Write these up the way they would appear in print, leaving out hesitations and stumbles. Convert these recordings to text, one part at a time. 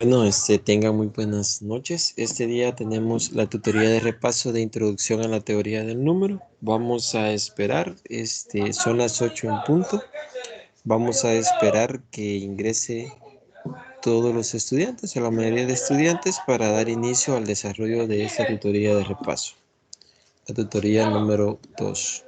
Bueno, tengan muy buenas noches. Este día tenemos la tutoría de repaso de introducción a la teoría del número. Vamos a esperar, son las 8 en punto. Vamos a esperar que ingrese todos los estudiantes o la mayoría de estudiantes para dar inicio al desarrollo de esta tutoría de repaso. La tutoría número 2.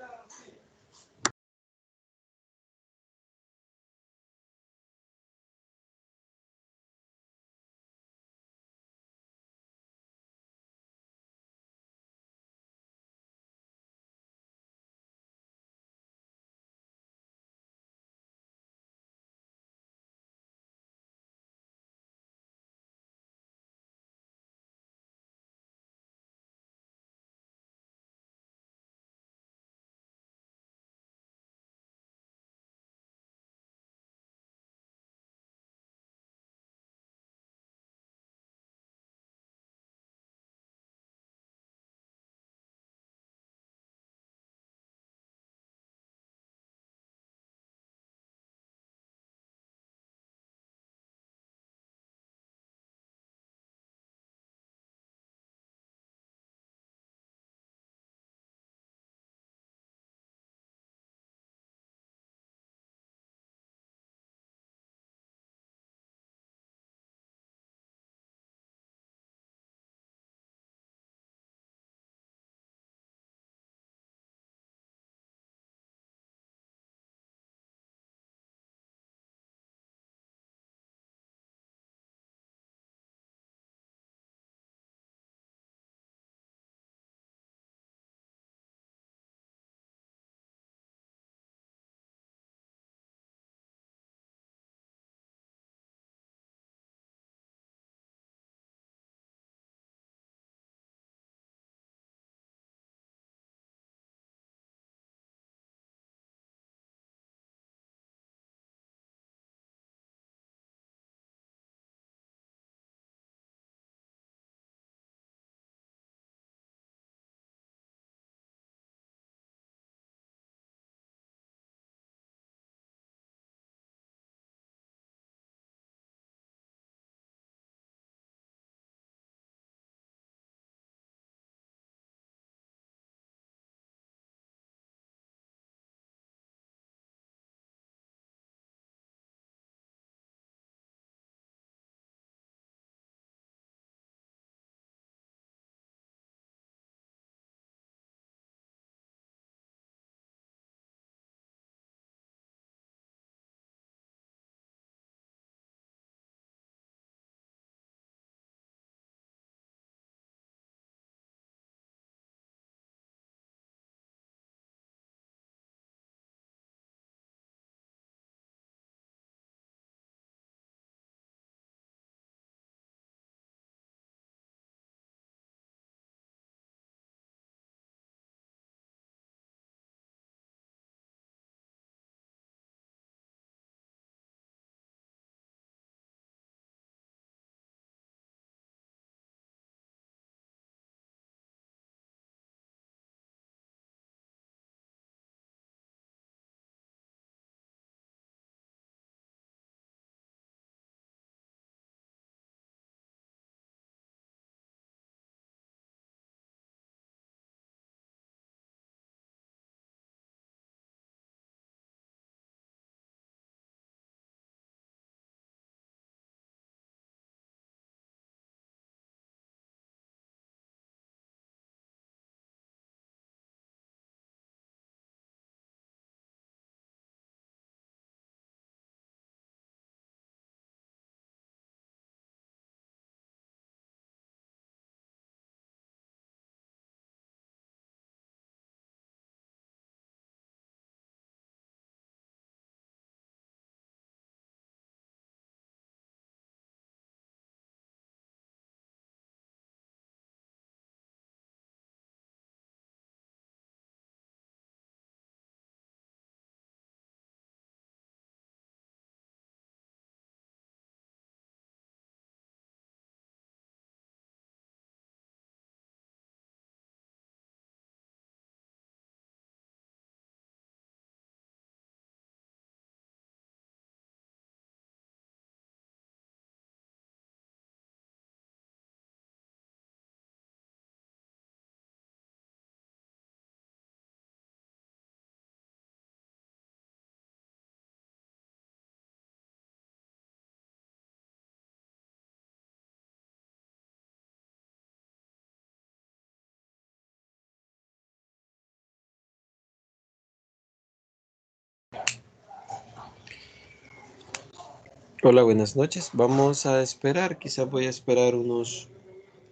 Hola, buenas noches. Vamos a esperar, quizás voy a esperar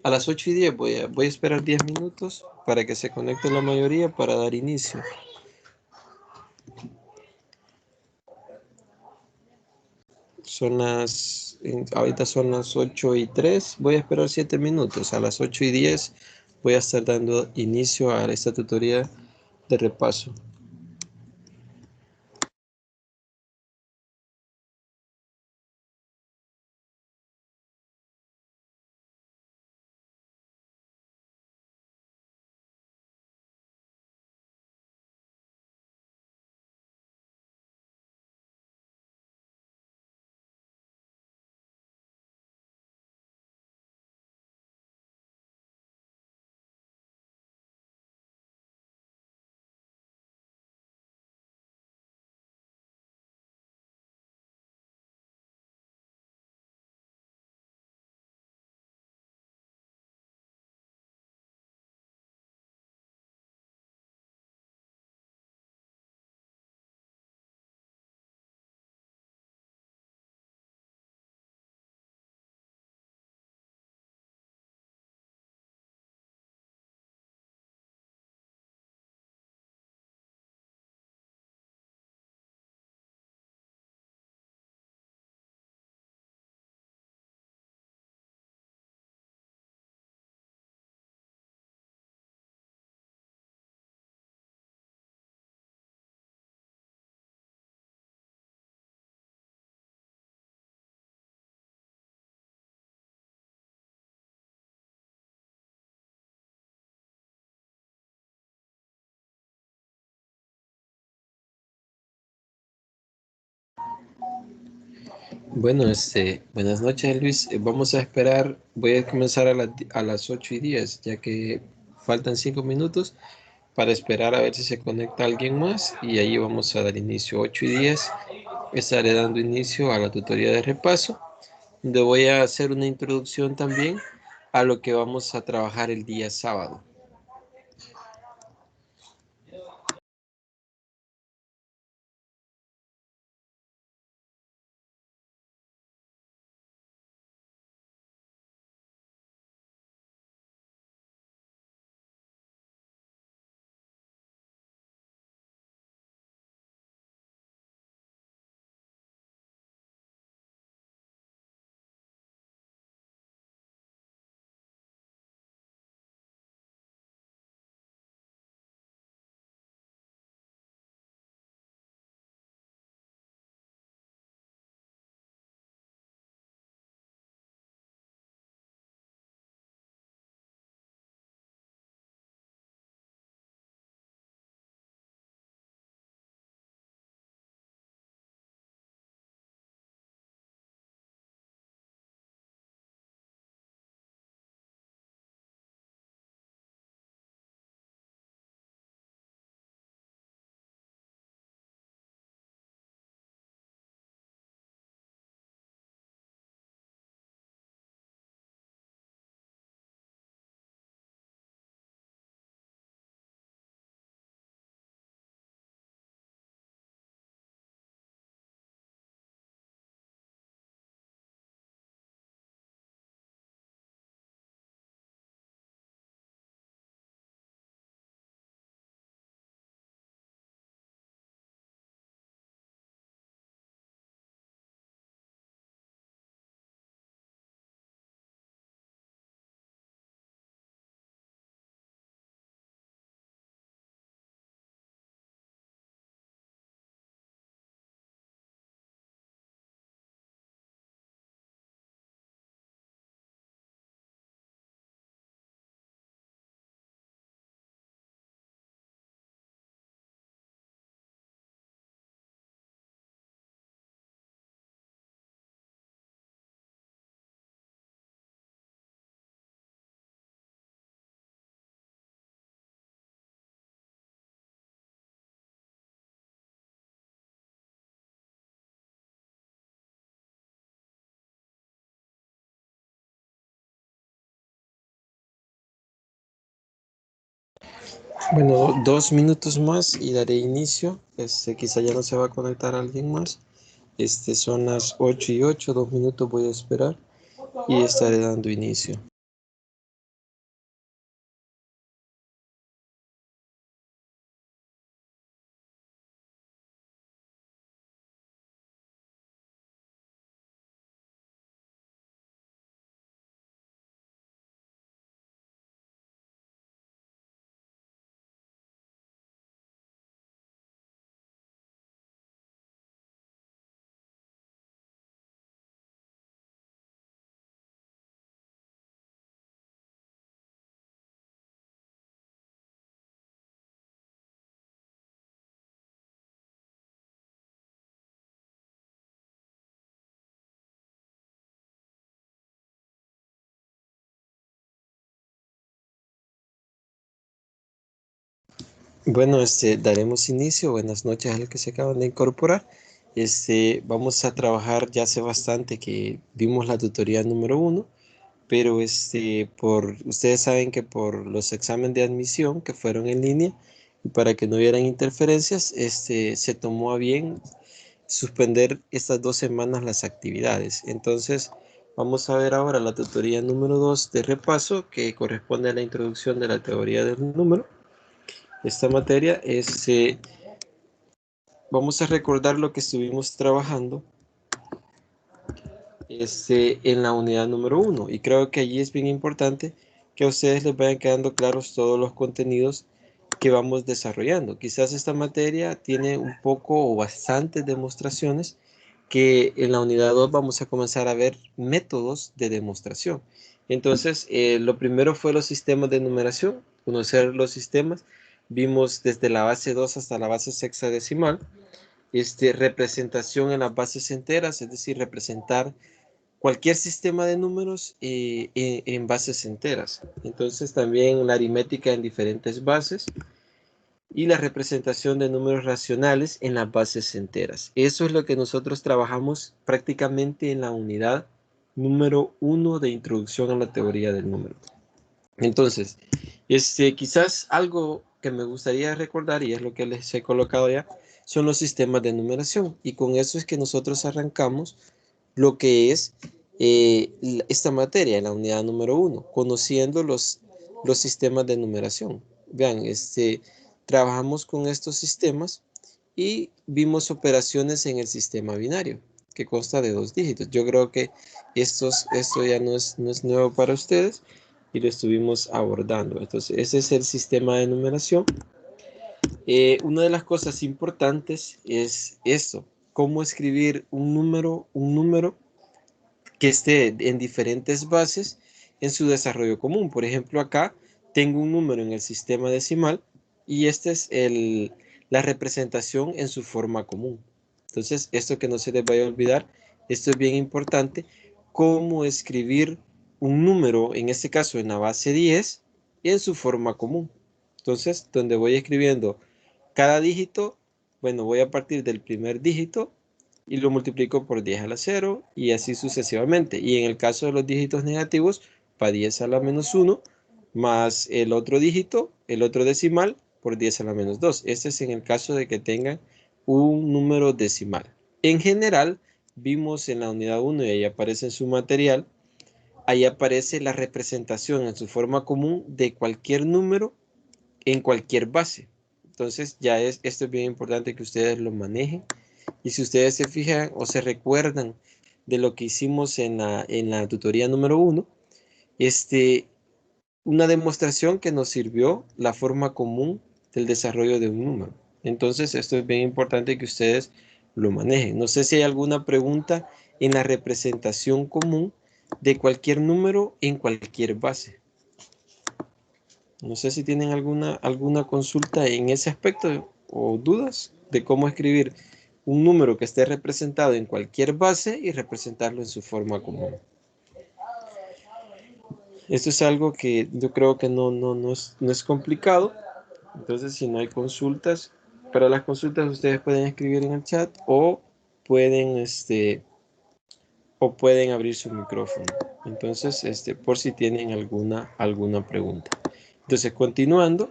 a las 8:10, voy a esperar 10 minutos para que se conecte la mayoría para dar inicio. Ahorita son las 8:03, voy a esperar 7 minutos. A las 8:10 voy a estar dando inicio a esta tutoría de repaso. Bueno, buenas noches, Luis. Vamos a esperar, voy a comenzar a las 8:10, ya que faltan 5 minutos para esperar a ver si se conecta alguien más y ahí vamos a dar inicio. 8:10 estaré dando inicio a la tutoría de repaso, donde voy a hacer una introducción también a lo que vamos a trabajar el día sábado. Bueno, 2 minutos más y daré inicio. Quizá ya no se va a conectar alguien más. Son las 8:08, 2 minutos voy a esperar y estaré dando inicio. Bueno, daremos inicio. Buenas noches al que se acaban de incorporar. Vamos a trabajar, ya hace bastante que vimos la tutoría número 1, pero ustedes saben que por los exámenes de admisión que fueron en línea y para que no hubieran interferencias, se tomó a bien suspender estas 2 semanas las actividades. Entonces, vamos a ver ahora la tutoría número 2 de repaso, que corresponde a la introducción de la teoría del número. Esta materia vamos a recordar lo que estuvimos trabajando en la unidad número 1, y creo que allí es bien importante que a ustedes les vayan quedando claros todos los contenidos que vamos desarrollando. Quizás esta materia tiene un poco o bastantes demostraciones, que en la unidad 2 vamos a comenzar a ver métodos de demostración. Entonces, lo primero fue los sistemas de numeración, conocer los sistemas. Vimos desde la base 2 hasta la base sexagesimal, representación en las bases enteras, es decir, representar cualquier sistema de números en bases enteras. Entonces, también la aritmética en diferentes bases y la representación de números racionales en las bases enteras. Eso es lo que nosotros trabajamos prácticamente en la unidad número 1 de introducción a la teoría del número. Entonces, quizás algo que me gustaría recordar, y es lo que les he colocado ya, son los sistemas de numeración. Y con eso es que nosotros arrancamos lo que es esta materia en la unidad número 1, conociendo los sistemas de numeración. Vean, trabajamos con estos sistemas y vimos operaciones en el sistema binario, que consta de 2 dígitos. Yo creo que esto ya no es nuevo para ustedes y lo estuvimos abordando. Entonces, ese es el sistema de numeración. Una de las cosas importantes es esto: cómo escribir un número que esté en diferentes bases en su desarrollo común. Por ejemplo, acá tengo un número en el sistema decimal y esta es la representación en su forma común. Entonces, esto que no se les vaya a olvidar, esto es bien importante: cómo escribir un número, en este caso en la base 10, en su forma común. Entonces, donde voy escribiendo cada dígito, bueno, voy a partir del primer dígito y lo multiplico por 10 a la 0 y así sucesivamente. Y en el caso de los dígitos negativos, para 10 a la -1 más el otro dígito, el otro decimal, por 10 a la -2. Este es en el caso de que tengan un número decimal. En general, vimos en la unidad 1, y ahí aparece en su material, ahí aparece la representación en su forma común de cualquier número en cualquier base. Entonces, esto es bien importante que ustedes lo manejen. Y si ustedes se fijan o se recuerdan de lo que hicimos en la tutoría número 1, una demostración que nos sirvió la forma común del desarrollo de un número. Entonces, esto es bien importante que ustedes lo manejen. No sé si hay alguna pregunta en la representación común de cualquier número en cualquier base. No sé si tienen alguna consulta en ese aspecto o dudas de cómo escribir un número que esté representado en cualquier base y representarlo en su forma común. Esto es algo que yo creo que no es complicado. Entonces, si no hay consultas, para las consultas ustedes pueden escribir en el chat o pueden abrir su micrófono. Entonces, por si tienen alguna pregunta. Entonces, continuando,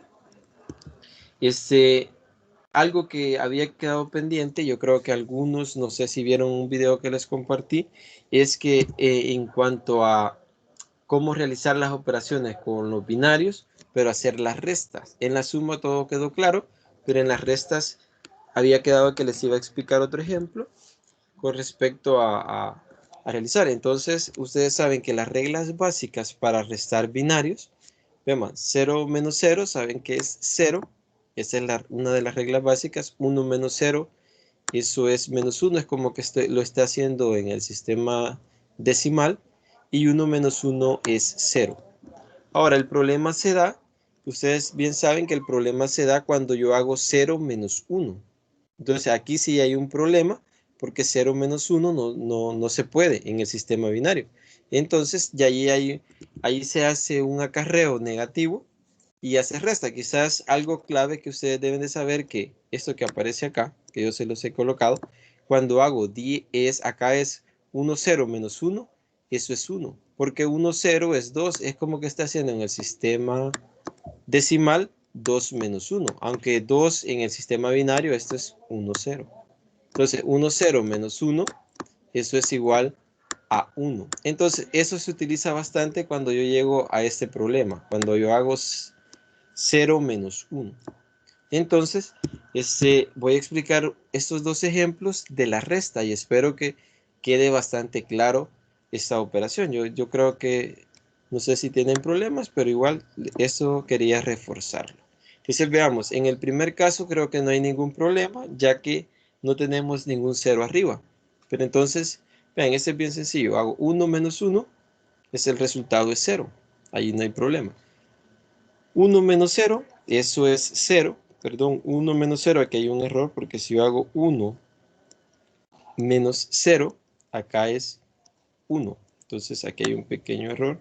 algo que había quedado pendiente, yo creo que algunos, no sé si vieron un video que les compartí, es que en cuanto a cómo realizar las operaciones con los binarios, pero hacer las restas. En la suma todo quedó claro, pero en las restas había quedado que les iba a explicar otro ejemplo con respecto a realizar. Entonces, ustedes saben que las reglas básicas para restar binarios, vean, 0 menos 0, saben que es 0. Esa es una de las reglas básicas. 1 menos 0, eso es menos 1. Es como que lo está haciendo en el sistema decimal. Y 1 menos 1 es 0. Ahora, el problema se da, ustedes bien saben que el problema se da cuando yo hago 0 menos 1. Entonces, aquí sí hay un problema, porque 0 menos 1 no se puede en el sistema binario. Entonces, ya ahí se hace un acarreo negativo y ya se resta. Quizás algo clave que ustedes deben de saber, que esto que aparece acá, que yo se los he colocado, cuando hago acá es 1, 0 menos 1, eso es 1. Porque 1, 0 es 2, es como que está haciendo en el sistema decimal 2 menos 1. Aunque 2 en el sistema binario, esto es 1, 0. Entonces, 1, 0 menos 1, eso es igual a 1. Entonces, eso se utiliza bastante cuando yo llego a este problema, cuando yo hago 0 menos 1. Entonces, voy a explicar estos dos ejemplos de la resta y espero que quede bastante claro esta operación. Yo creo que, no sé si tienen problemas, pero igual eso quería reforzarlo. Entonces veamos, en el primer caso creo que no hay ningún problema, ya que no tenemos ningún 0 arriba. Pero entonces, vean, este es bien sencillo. Hago 1 menos 1, el resultado es 0. Ahí no hay problema. 1 menos 0, eso es 0. Perdón, 1 menos 0, aquí hay un error, porque si yo hago 1 menos 0, acá es 1. Entonces aquí hay un pequeño error.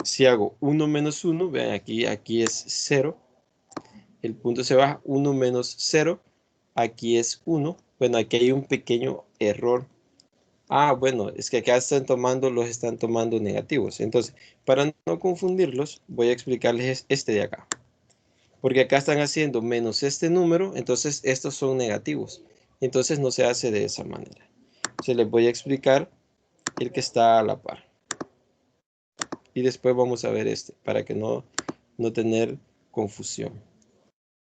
Si hago 1 menos 1, vean, aquí es 0. El punto se baja, 1 menos 0, aquí es 1. Bueno, aquí hay un pequeño error. Bueno, es que acá los están tomando negativos. Entonces, para no confundirlos, voy a explicarles este de acá. Porque acá están haciendo menos este número, entonces estos son negativos. Entonces no se hace de esa manera. Se les voy a explicar el que está a la par. Y después vamos a ver este, para que no tener confusión.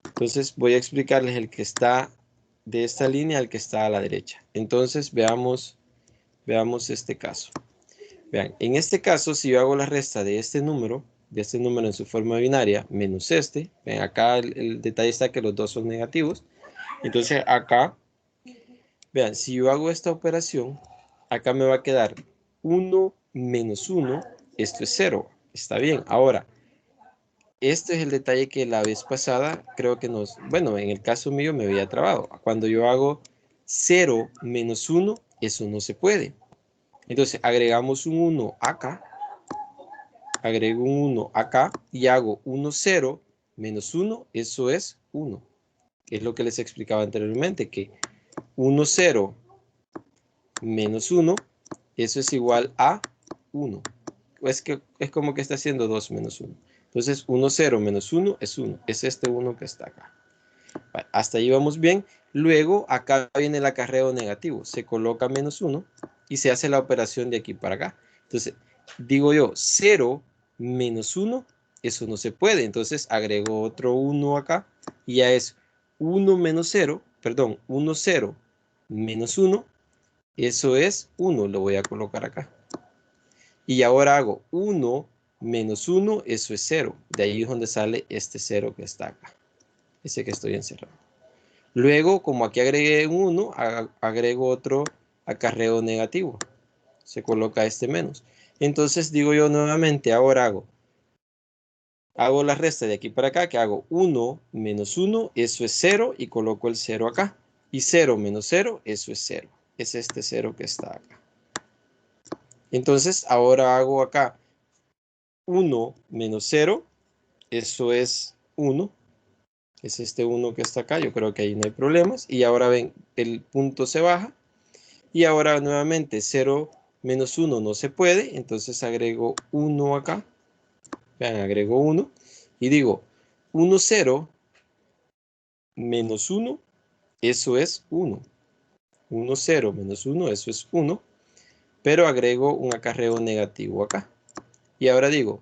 Entonces voy a explicarles el que está de esta línea al que está a la derecha. Entonces veamos este caso. Vean, en este caso, si yo hago la resta de este número en su forma binaria, menos este, ven, acá el detalle está que los dos son negativos. Entonces acá, vean, si yo hago esta operación, acá me va a quedar 1 menos 1, esto es 0, está bien. Ahora, este es el detalle que la vez pasada creo que bueno, en el caso mío me había trabado. Cuando yo hago 0 menos 1, eso no se puede. Entonces agregamos un 1 acá, agrego un 1 acá y hago 1, 0 menos 1, eso es 1. Que es lo que les explicaba anteriormente, que 1, 0 menos 1, eso es igual a 1. Es como que está haciendo 2 menos 1. Entonces 1, 0 menos 1 es 1. Es este 1 que está acá. Vale, hasta ahí vamos bien. Luego acá viene el acarreo negativo. Se coloca menos 1 y se hace la operación de aquí para acá. Entonces digo yo 0 menos 1, eso no se puede. Entonces agrego otro 1 acá y ya es 1 menos 0, perdón, 1, 0 menos 1, eso es 1, lo voy a colocar acá. Y ahora hago 1 menos 1, eso es 0. De ahí es donde sale este 0 que está acá. Ese que estoy encerrando. Luego, como aquí agregué un 1, agrego otro acarreo negativo. Se coloca este menos. Entonces digo yo nuevamente, ahora hago la resta de aquí para acá, que hago 1 menos 1, eso es 0, y coloco el 0 acá. Y 0 menos 0, eso es 0. Es este 0 que está acá. Entonces, ahora hago acá 1 menos 0, eso es 1. Es este 1 que está acá, yo creo que ahí no hay problemas. Y ahora ven, el punto se baja. Y ahora nuevamente 0 menos 1 no se puede, entonces agrego 1 acá. Vean, agrego 1 y digo 1, 0 menos 1, eso es 1. 1, 0 menos 1, eso es 1. Pero agrego un acarreo negativo acá. Y ahora digo,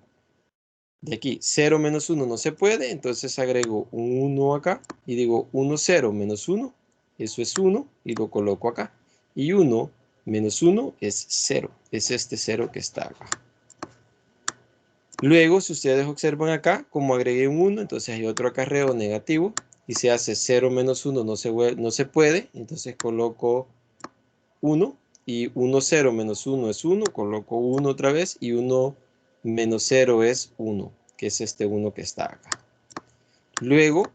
de aquí, 0 menos 1 no se puede, entonces agrego un 1 acá y digo 1, 0 menos 1, eso es 1 y lo coloco acá. Y 1 menos 1 es 0, es este 0 que está acá. Luego, si ustedes observan acá, como agregué un 1, entonces hay otro acarreo negativo y se hace 0 menos 1 no se puede, entonces coloco 1 y 1, 0 menos 1 es 1, coloco 1 otra vez y 1 menos 0 es 1, que es este 1 que está acá. Luego,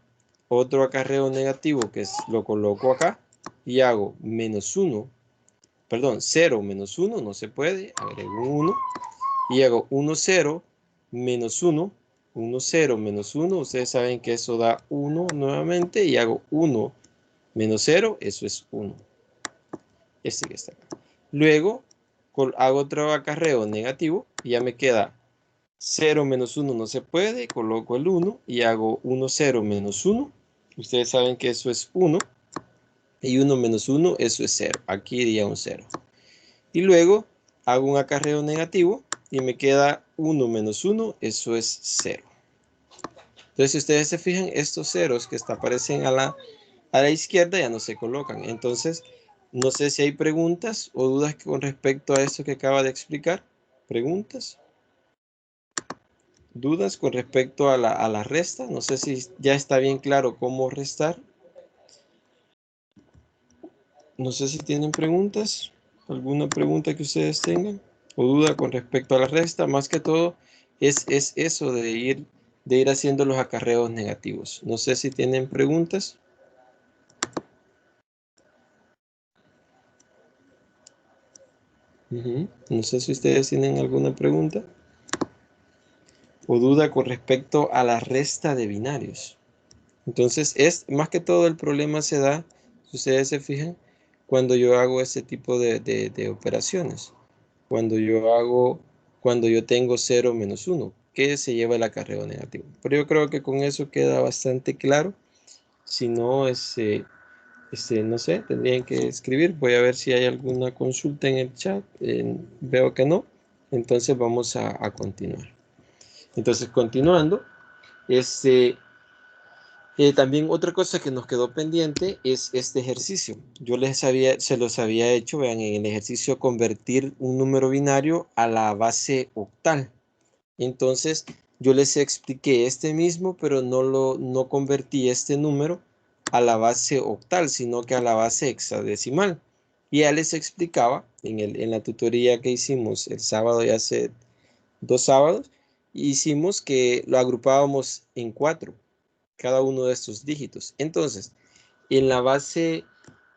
otro acarreo negativo que lo coloco acá y hago menos 1, perdón, 0 menos 1 no se puede, agrego un 1 y hago 1, 0 menos 1, 1, 0 menos 1, ustedes saben que eso da 1 nuevamente y hago 1 menos 0, eso es 1. Este que está acá. Luego hago otro acarreo negativo y ya me queda 0 menos 1 no se puede, coloco el 1 y hago 1, 0 menos 1. Ustedes saben que eso es 1 y 1 menos 1, eso es 0. Aquí iría un 0. Y luego hago un acarreo negativo y me queda 1 menos 1, eso es 0. Entonces, si ustedes se fijan, estos ceros que aparecen a la izquierda ya no se colocan. Entonces, no sé si hay preguntas o dudas con respecto a esto que acaba de explicar. ¿Preguntas? ¿Dudas con respecto a la resta? No sé si ya está bien claro cómo restar. No sé si tienen preguntas. ¿Alguna pregunta que ustedes tengan? ¿O duda con respecto a la resta? Más que todo es eso de ir haciendo los acarreos negativos. No sé si tienen preguntas. No sé si ustedes tienen alguna pregunta o duda con respecto a la resta de binarios. Entonces, más que todo el problema se da, si ustedes se fijan, cuando yo hago ese tipo de operaciones. Cuando yo tengo 0 menos 1, que se lleva el acarreo negativo. Pero yo creo que con eso queda bastante claro. Si no, no sé, tendrían que escribir. Voy a ver si hay alguna consulta en el chat. Veo que no. Entonces vamos a continuar. Entonces, continuando, también otra cosa que nos quedó pendiente es este ejercicio. Se los había hecho, vean, en el ejercicio convertir un número binario a la base octal. Entonces, yo les expliqué este mismo, pero no convertí este número a la base octal, sino que a la base hexadecimal. Y ya les explicaba en la tutoría que hicimos el sábado y hace 2 sábados, hicimos que lo agrupábamos en 4 cada uno de estos dígitos. Entonces, en la base,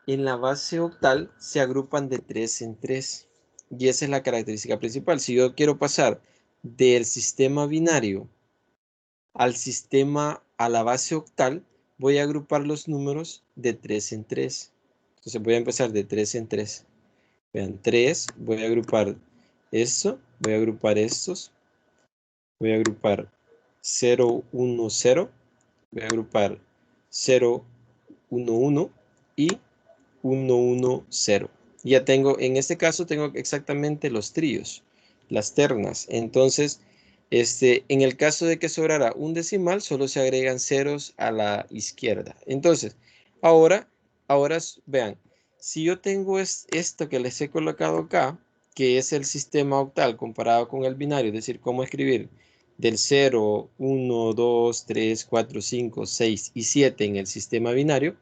en la base octal se agrupan de 3 en 3. Y esa es la característica principal. Si yo quiero pasar del sistema binario a la base octal, voy a agrupar los números de 3 en 3. Entonces voy a empezar de 3 en 3. Vean, 3, voy a agrupar esto, voy a agrupar estos, voy a agrupar 0, 1, 0, voy a agrupar 0, 1, 1 y 1, 1, 0. Ya tengo, en este caso tengo exactamente los tríos, las ternas. Entonces, en el caso de que sobrara un decimal, solo se agregan ceros a la izquierda. Entonces, ahora vean, si yo tengo esto que les he colocado acá, que es el sistema octal comparado con el binario, es decir, cómo escribir del 0, 1, 2, 3, 4, 5, 6 y 7 en el sistema binario,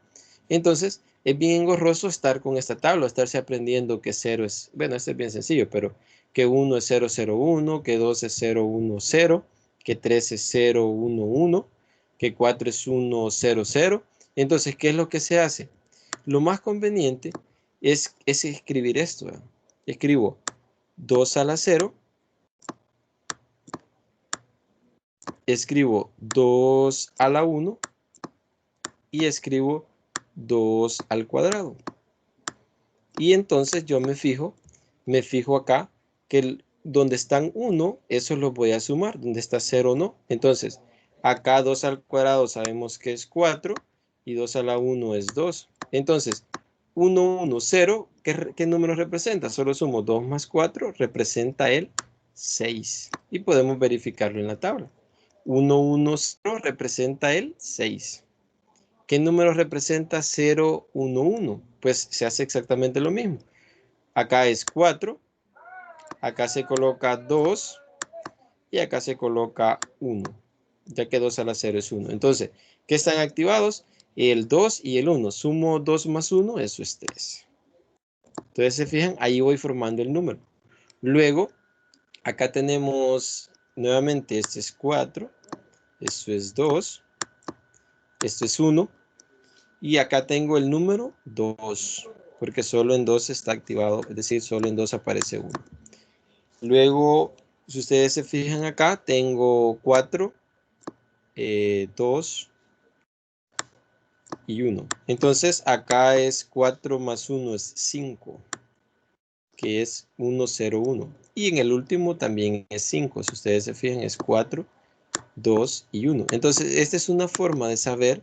entonces es bien engorroso estar con esta tabla, estarse aprendiendo que 0 es, bueno, esto es bien sencillo, pero que 1 es 0, 0, 1, que 2 es 0, 1, 0, que 3 es 0, 1, 1, que 4 es 1, 0, 0. Entonces, ¿qué es lo que se hace? Lo más conveniente es escribir esto. ¿Verdad? Escribo 2 a la 0, escribo 2 a la 1 y escribo 2 al cuadrado. Y entonces yo me fijo acá que donde están 1, eso lo voy a sumar, donde está 0 no. Entonces, acá 2 al cuadrado sabemos que es 4 y 2 a la 1 es 2. Entonces, 1, 1, 0, ¿qué número representa? Solo sumo 2 más 4, representa el 6. Y podemos verificarlo en la tabla. 1, 1, 0 representa el 6. ¿Qué número representa 0, 1, 1? Pues se hace exactamente lo mismo. Acá es 4, acá se coloca 2 y acá se coloca 1, ya que 2 a la 0 es 1. Entonces, ¿qué están activados? El 2 y el 1. Sumo 2 más 1, eso es 3. Entonces, se fijan, ahí voy formando el número. Luego, acá tenemos nuevamente, este es 4, esto es 2, esto es 1, y acá tengo el número 2, porque solo en 2 está activado, es decir, solo en 2 aparece 1. Luego, si ustedes se fijan acá, tengo 4, 2 y 1. Entonces, acá es 4 más 1 es 5, que es 1, 0, 1. Y en el último también es 5. Si ustedes se fijan, es 4, 2 y 1. Entonces, esta es una forma de saber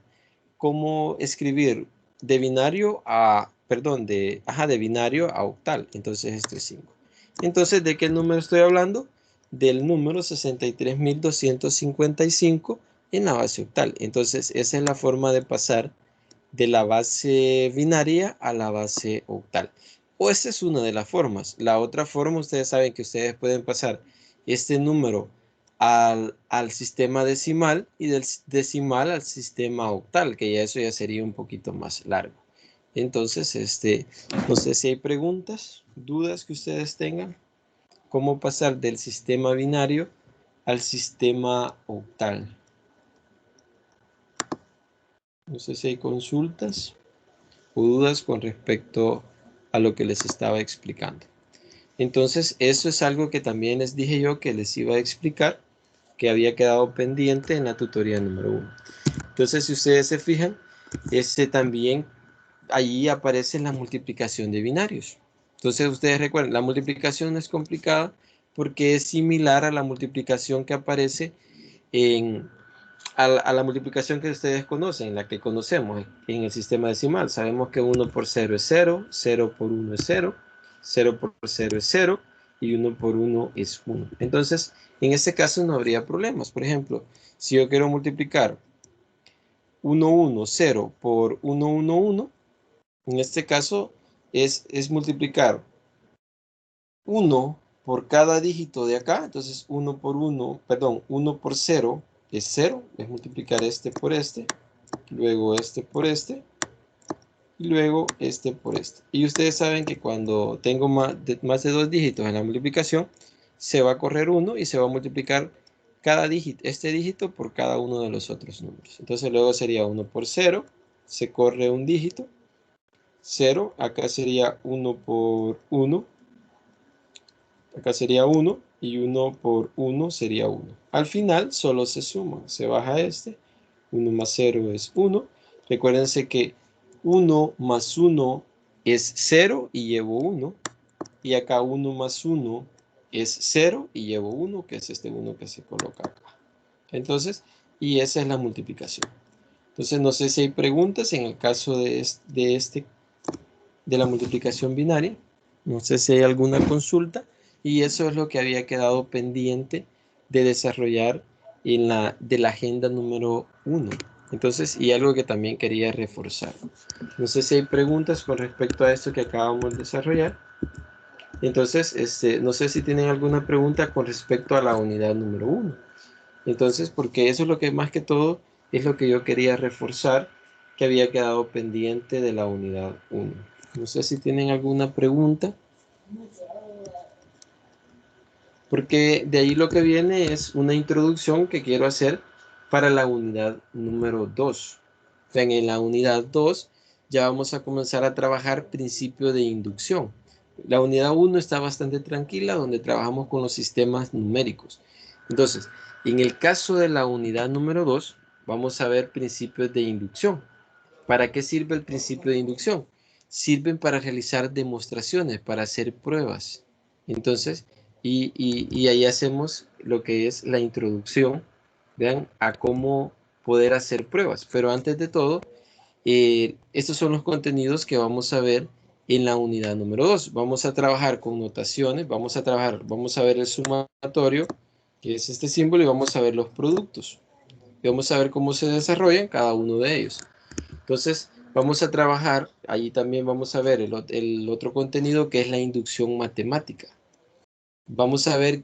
cómo escribir de binario a, perdón, de binario a octal. Entonces, esto es 5. Entonces, ¿de qué número estoy hablando? Del número 63.255 en la base octal. Entonces, esa es la forma de pasar de la base binaria a la base octal. O esta es una de las formas. La otra forma, ustedes saben que ustedes pueden pasar este número al sistema decimal y del decimal al sistema octal, que ya eso ya sería un poquito más largo. Entonces, no sé si hay preguntas, dudas que ustedes tengan. ¿Cómo pasar del sistema binario al sistema octal? No sé si hay consultas o dudas con respecto a lo que les estaba explicando. Entonces, eso es algo que también les dije yo que les iba a explicar, que había quedado pendiente en la tutoría número 1. Entonces, si ustedes se fijan, también allí aparece la multiplicación de binarios. Entonces, ustedes recuerden, la multiplicación no es complicada porque es similar a la multiplicación que aparece a la multiplicación que ustedes conocen, la que conocemos en el sistema decimal. Sabemos que 1 por 0 es 0, 0 por 1 es 0, 0 por 0 es 0 y 1 por 1 es 1. Entonces, en este caso no habría problemas. Por ejemplo, si yo quiero multiplicar 1, 1, 0 por 1, 1, 1, en este caso es multiplicar 1 por cada dígito de acá. Entonces 1 por 1, perdón, 1 por 0 es 0, es multiplicar este por este, luego este por este, y luego este por este. Y ustedes saben que cuando tengo más de 2 dígitos en la multiplicación, se va a correr 1 y se va a multiplicar cada dígito, este dígito por cada uno de los otros números. Entonces luego sería 1 por 0, se corre un dígito, 0, acá sería 1 por 1, acá sería 1 y 1 por 1 sería 1. Al final solo se suma, se baja este, 1 más 0 es 1. Recuérdense que 1 más 1 es 0 y llevo 1. Y acá 1 más 1 es 0 y llevo 1, que es este 1 que se coloca acá. Entonces, y esa es la multiplicación. Entonces, no sé si hay preguntas en el caso de la multiplicación binaria. No sé si hay alguna consulta. Y eso es lo que había quedado pendiente de desarrollar de la agenda número 1. Entonces, y algo que también quería reforzar. No sé si hay preguntas con respecto a esto que acabamos de desarrollar. Entonces, no sé si tienen alguna pregunta con respecto a la unidad número 1. Entonces, porque eso es lo que más que todo es lo que yo quería reforzar, que había quedado pendiente de la unidad 1. No sé si tienen alguna pregunta. Porque de ahí lo que viene es una introducción que quiero hacer para la unidad número 2. En la unidad 2 ya vamos a comenzar a trabajar principio de inducción. La unidad 1 está bastante tranquila, donde trabajamos con los sistemas numéricos. Entonces, en el caso de la unidad número 2, vamos a ver principios de inducción. ¿Para qué sirve el principio de inducción? Sirven para realizar demostraciones, para hacer pruebas. Entonces, y ahí hacemos lo que es la introducción, vean, a cómo poder hacer pruebas. Pero antes de todo, Estos son los contenidos que vamos a ver en la unidad número 2. Vamos a trabajar con notaciones, vamos a ver el sumatorio, que es este símbolo, y vamos a ver los productos. Y vamos a ver cómo se desarrollan cada uno de ellos. Entonces, vamos a trabajar, allí también vamos a ver el otro contenido, que es la inducción matemática. Vamos a ver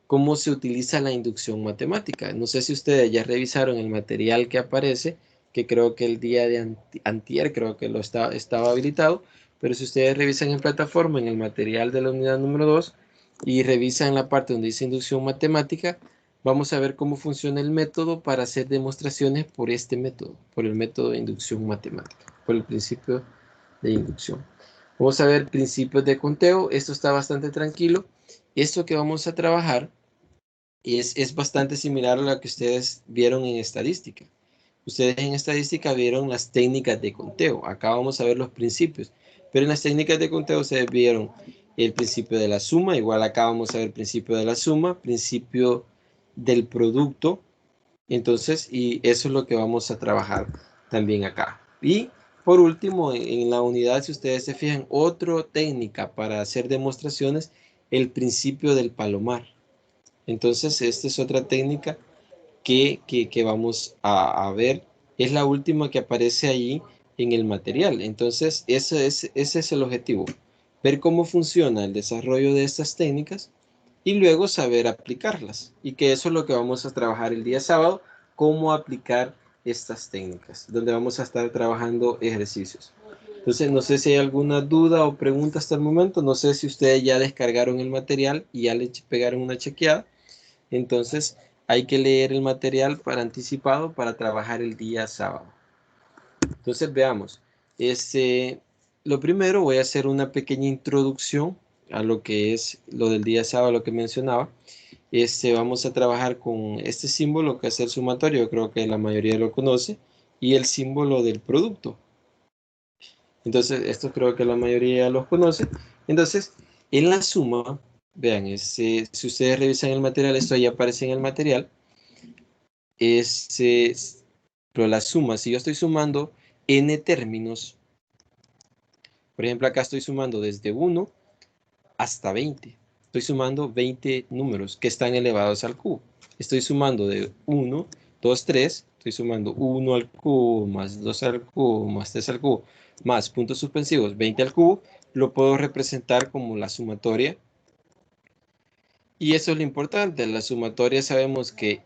cómo se utiliza la inducción matemática. No sé si ustedes ya revisaron el material que aparece, que creo que el día de antier creo que estaba habilitado, pero si ustedes revisan en plataforma, en el material de la unidad número 2, y revisan la parte donde dice inducción matemática, vamos a ver cómo funciona el método para hacer demostraciones por este método, por el método de inducción matemática, por el principio de inducción. Vamos a ver principios de conteo. Esto está bastante tranquilo. Esto que vamos a trabajar es bastante similar a lo que ustedes vieron en estadística. Ustedes en estadística vieron las técnicas de conteo. Acá vamos a ver los principios. Pero en las técnicas de conteo ustedes vieron el principio de la suma. Igual acá vamos a ver el principio de la suma, principio del producto. Entonces, y eso es lo que vamos a trabajar también acá. Y por último, en la unidad, si ustedes se fijan, otra técnica para hacer demostraciones, el principio del palomar. Entonces, esta es otra técnica que vamos a ver. Es la última que aparece allí en el material. Entonces, ese es el objetivo. Ver cómo funciona el desarrollo de estas técnicas y luego saber aplicarlas. Y que eso es lo que vamos a trabajar el día sábado, cómo aplicar estas técnicas, donde vamos a estar trabajando ejercicios. Entonces, no sé si hay alguna duda o pregunta hasta el momento. No sé si ustedes ya descargaron el material y ya le pegaron una chequeada. Entonces, hay que leer el material para anticipado para trabajar el día sábado. Entonces, veamos. Lo primero, voy a hacer una pequeña introducción a lo que es lo del día sábado, lo que mencionaba. Vamos a trabajar con este símbolo que es el sumatorio, yo creo que la mayoría lo conoce, y el símbolo del producto. Entonces, esto creo que la mayoría los conoce. Entonces, en la suma, vean, si ustedes revisan el material, esto ya aparece en el material, pero la suma, si yo estoy sumando n términos, por ejemplo, acá estoy sumando desde 1 hasta 20. Estoy sumando 20 números que están elevados al cubo. Estoy sumando de 1, 2, 3. Estoy sumando 1 al cubo, más 2 al cubo, más 3 al cubo, más puntos suspensivos, 20 al cubo. Lo puedo representar como la sumatoria. Y eso es lo importante. La sumatoria sabemos que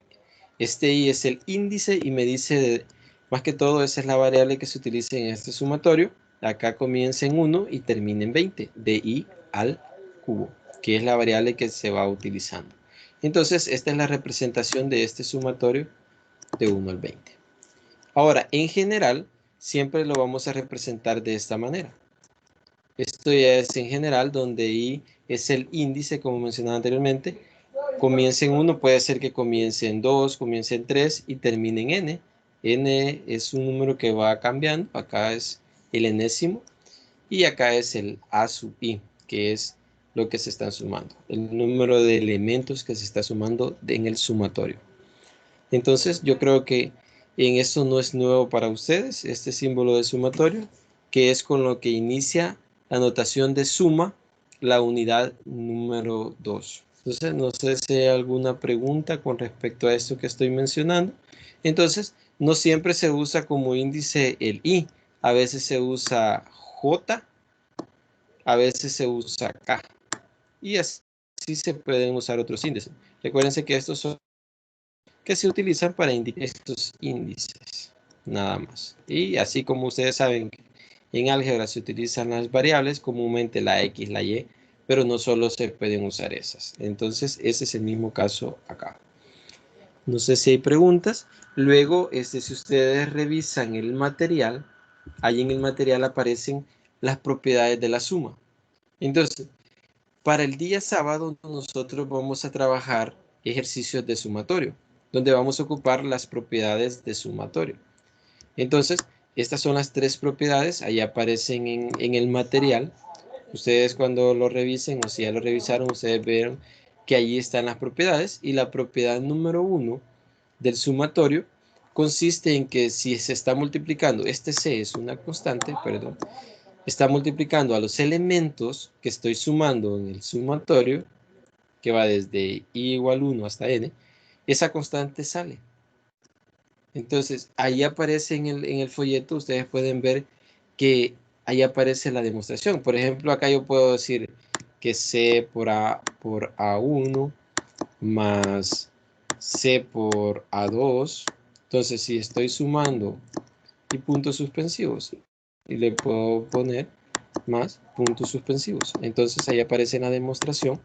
este i es el índice y me dice, más que todo, esa es la variable que se utiliza en este sumatorio. Acá comienza en 1 y termina en 20, de i al cubo, que es la variable que se va utilizando. Entonces, esta es la representación de este sumatorio de 1 al 20. Ahora, en general, siempre lo vamos a representar de esta manera. Esto ya es en general, donde i es el índice, como mencionaba anteriormente. Comience en 1, puede ser que comience en 2, comience en 3 y termine en n. N es un número que va cambiando. Acá es el enésimo. Y acá es el A sub i, que es lo que se está sumando. El número de elementos que se está sumando en el sumatorio. Entonces, yo creo que en esto no es nuevo para ustedes, este símbolo de sumatorio, que es con lo que inicia la notación de suma, la unidad número 2. Entonces, no sé si hay alguna pregunta con respecto a esto que estoy mencionando. Entonces, no siempre se usa como índice el i, a veces se usa j, a veces se usa k, y así se pueden usar otros índices. Recuérdense que estos son que se utilizan para indicar estos índices, nada más. Y así como ustedes saben que en álgebra se utilizan las variables, comúnmente la x, la y, pero no solo se pueden usar esas. Entonces, ese es el mismo caso acá. No sé si hay preguntas. Luego, si ustedes revisan el material, ahí en el material aparecen las propiedades de la suma. Entonces, para el día sábado nosotros vamos a trabajar ejercicios de sumatorio, donde vamos a ocupar las propiedades de sumatorio. Entonces, estas son las tres propiedades, ahí aparecen en el material. Ustedes cuando lo revisen, o si ya lo revisaron, ustedes verán que allí están las propiedades. Y la propiedad número 1 del sumatorio consiste en que si se está multiplicando, este C es una constante, perdón, está multiplicando a los elementos que estoy sumando en el sumatorio, que va desde i igual 1 hasta n, esa constante sale. Entonces, ahí aparece en el folleto, ustedes pueden ver que ahí aparece la demostración. Por ejemplo, acá yo puedo decir que C por A1 más C por A2. Entonces, si estoy sumando y puntos suspensivos, y le puedo poner más puntos suspensivos. Entonces, ahí aparece en la demostración,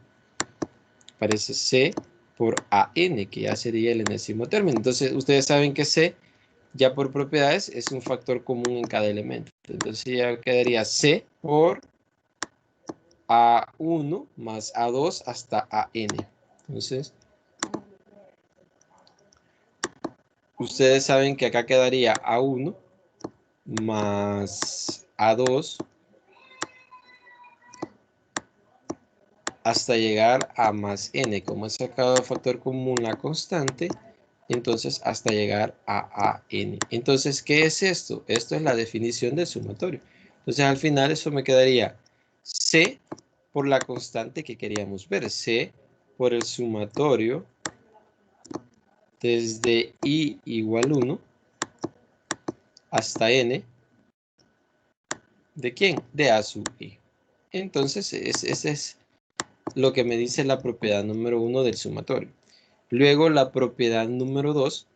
aparece C por AN, que ya sería el enésimo término. Entonces, ustedes saben que C, ya por propiedades, es un factor común en cada elemento. Entonces, ya quedaría C por A1 más A2 hasta AN. Entonces, ustedes saben que acá quedaría A1 más A2 hasta llegar a más n. Como he sacado factor común la constante, entonces hasta llegar a n. Entonces, ¿qué es esto? Esto es la definición del sumatorio. Entonces, al final eso me quedaría C por la constante que queríamos ver. C por el sumatorio desde i igual 1 hasta n. ¿De quién? De a sub i. Entonces, ese es lo que me dice la propiedad número 1 del sumatorio. Luego, la propiedad número 2,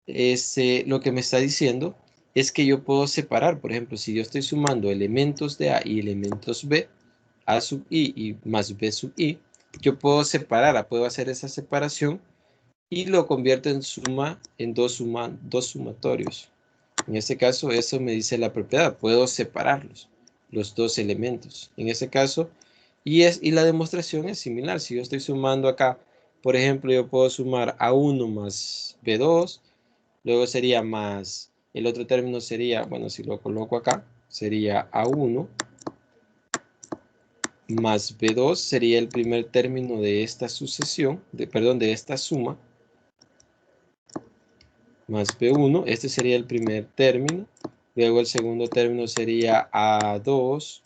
lo que me está diciendo es que yo puedo separar, por ejemplo, si yo estoy sumando elementos de A y elementos B, A sub I y más B sub I, yo puedo separar, puedo hacer esa separación y lo convierto en suma, en dos sumatorios. En este caso, eso me dice la propiedad, puedo separarlos, los dos elementos. En este caso, y la demostración es similar. Si yo estoy sumando acá, por ejemplo, yo puedo sumar A1 más B2, luego sería más, el otro término sería, bueno, si lo coloco acá, sería A1 más B2, sería el primer término de esta sucesión, de esta suma, más B1, este sería el primer término, luego el segundo término sería A2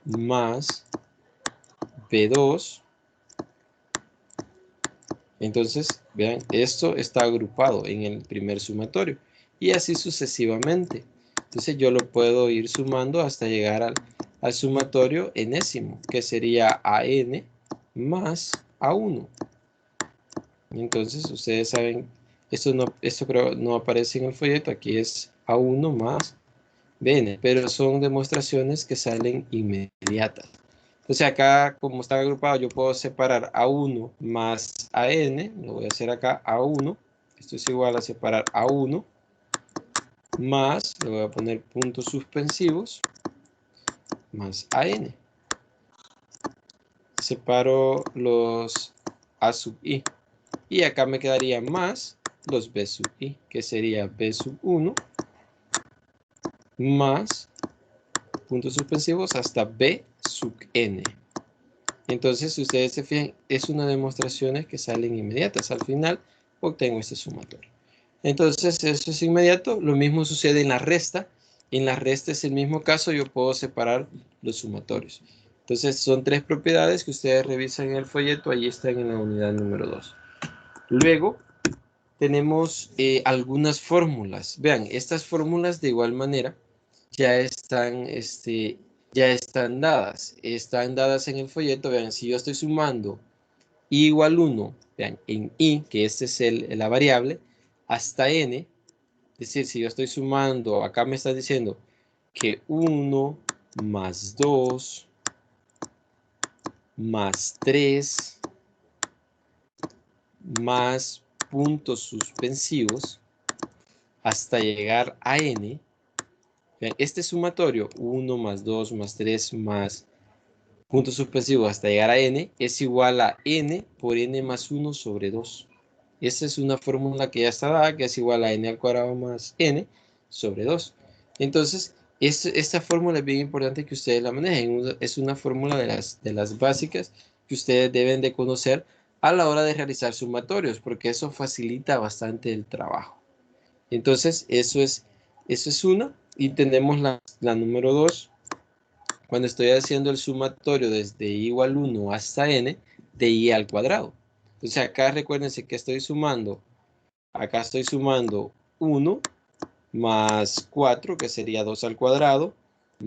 más B2. Entonces, vean, esto está agrupado en el primer sumatorio y así sucesivamente. Entonces yo lo puedo ir sumando hasta llegar al sumatorio enésimo, que sería AN más A1. Entonces ustedes saben, esto creo no aparece en el folleto, aquí es A1 más BN, pero son demostraciones que salen inmediatas. Entonces acá, como está agrupado, yo puedo separar A1 más AN, lo voy a hacer acá, A1, esto es igual a separar A1 más, le voy a poner puntos suspensivos, más AN. Separo los A sub I. Y acá me quedaría más los B sub I, que sería B sub 1 más puntos suspensivos hasta B sub N. Entonces, si ustedes se fijan, es una demostración que salen inmediatas. Al final, obtengo este sumatorio. Entonces, eso es inmediato. Lo mismo sucede en la resta. En la resta es el mismo caso. Yo puedo separar los sumatorios. Entonces, son tres propiedades que ustedes revisan en el folleto. Ahí están en la unidad número 2. Luego, tenemos algunas fórmulas. Vean, estas fórmulas de igual manera ya están dadas. Están dadas en el folleto. Vean, si yo estoy sumando i igual 1, vean, en i, que esta es la variable, hasta n, es decir, si yo estoy sumando, acá me está diciendo que 1 más 2 más 3 más puntos suspensivos hasta llegar a n. Vean, este sumatorio, 1 más 2 más 3 más puntos suspensivos hasta llegar a n, es igual a n por n más 1 sobre 2. Esta es una fórmula que ya está dada, que es igual a n al cuadrado más n sobre 2. Entonces, esta fórmula es bien importante que ustedes la manejen. Es una fórmula de las básicas que ustedes deben de conocer a la hora de realizar sumatorios, porque eso facilita bastante el trabajo. Entonces, eso es una. Y tenemos la número 2. Cuando estoy haciendo el sumatorio desde i igual 1 hasta n de i al cuadrado. Entonces, acá recuérdense que estoy sumando. Acá estoy sumando 1 más 4, que sería 2 al cuadrado,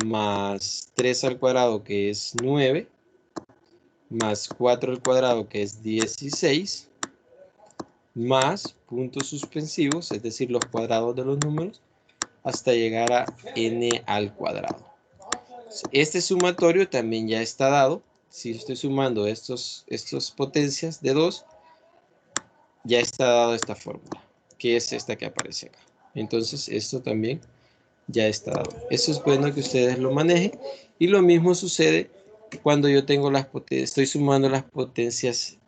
más 3 al cuadrado, que es 9, más 4 al cuadrado, que es 16, más puntos suspensivos, es decir, los cuadrados de los números, hasta llegar a n al cuadrado. Este sumatorio también ya está dado. Si estoy sumando estos potencias de 2, ya está dado esta fórmula, que es esta que aparece acá. Entonces, esto también ya está dado. Eso es bueno que ustedes lo manejen. Y lo mismo sucede cuando yo tengo estoy sumando las potencias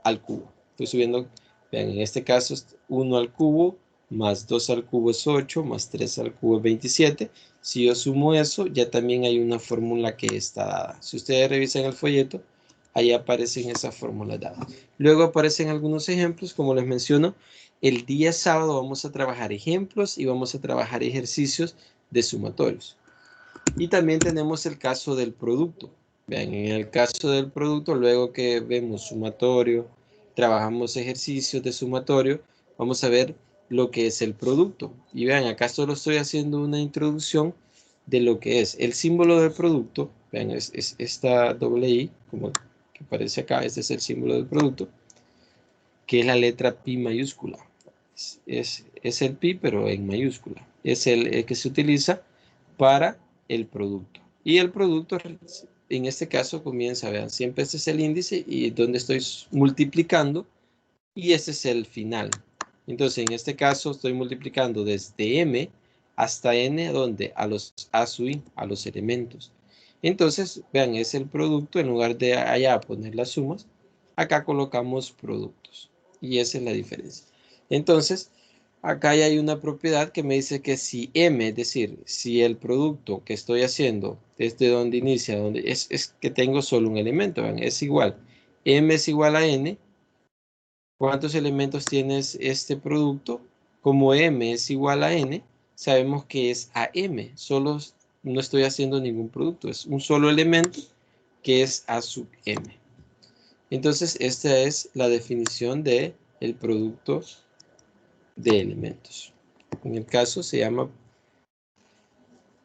al cubo. Estoy subiendo, vean, en este caso 1 al cubo, más 2 al cubo es 8, más 3 al cubo es 27. Si yo sumo eso, ya también hay una fórmula que está dada. Si ustedes revisan el folleto, ahí aparecen esas fórmulas dadas. Luego aparecen algunos ejemplos, como les menciono. El día sábado vamos a trabajar ejemplos y vamos a trabajar ejercicios de sumatorios. Y también tenemos el caso del producto. Vean, en el caso del producto, luego que vemos sumatorio, trabajamos ejercicios de sumatorio, vamos a ver lo que es el producto. Y vean, acá solo estoy haciendo una introducción de lo que es el símbolo del producto. Vean, es esta doble I, como que aparece acá, este es el símbolo del producto, que es la letra pi mayúscula. Es el pi, pero en mayúscula. Es el que se utiliza para el producto. Y el producto, en este caso, comienza, vean, siempre este es el índice y donde estoy multiplicando y este es el final. Entonces, en este caso, estoy multiplicando desde m hasta n, donde a los a sub i, a los elementos. Entonces, vean, es el producto, en lugar de allá poner las sumas, acá colocamos productos. Y esa es la diferencia. Entonces, acá ya hay una propiedad que me dice que si m, es decir, si el producto que estoy haciendo desde donde inicia, donde es que tengo solo un elemento, vean, es igual. M es igual a n. ¿Cuántos elementos tiene este producto? Como m es igual a n, sabemos que es a m. Solo no estoy haciendo ningún producto. Es un solo elemento que es a sub m. Entonces, esta es la definición del producto de elementos. En el caso se llama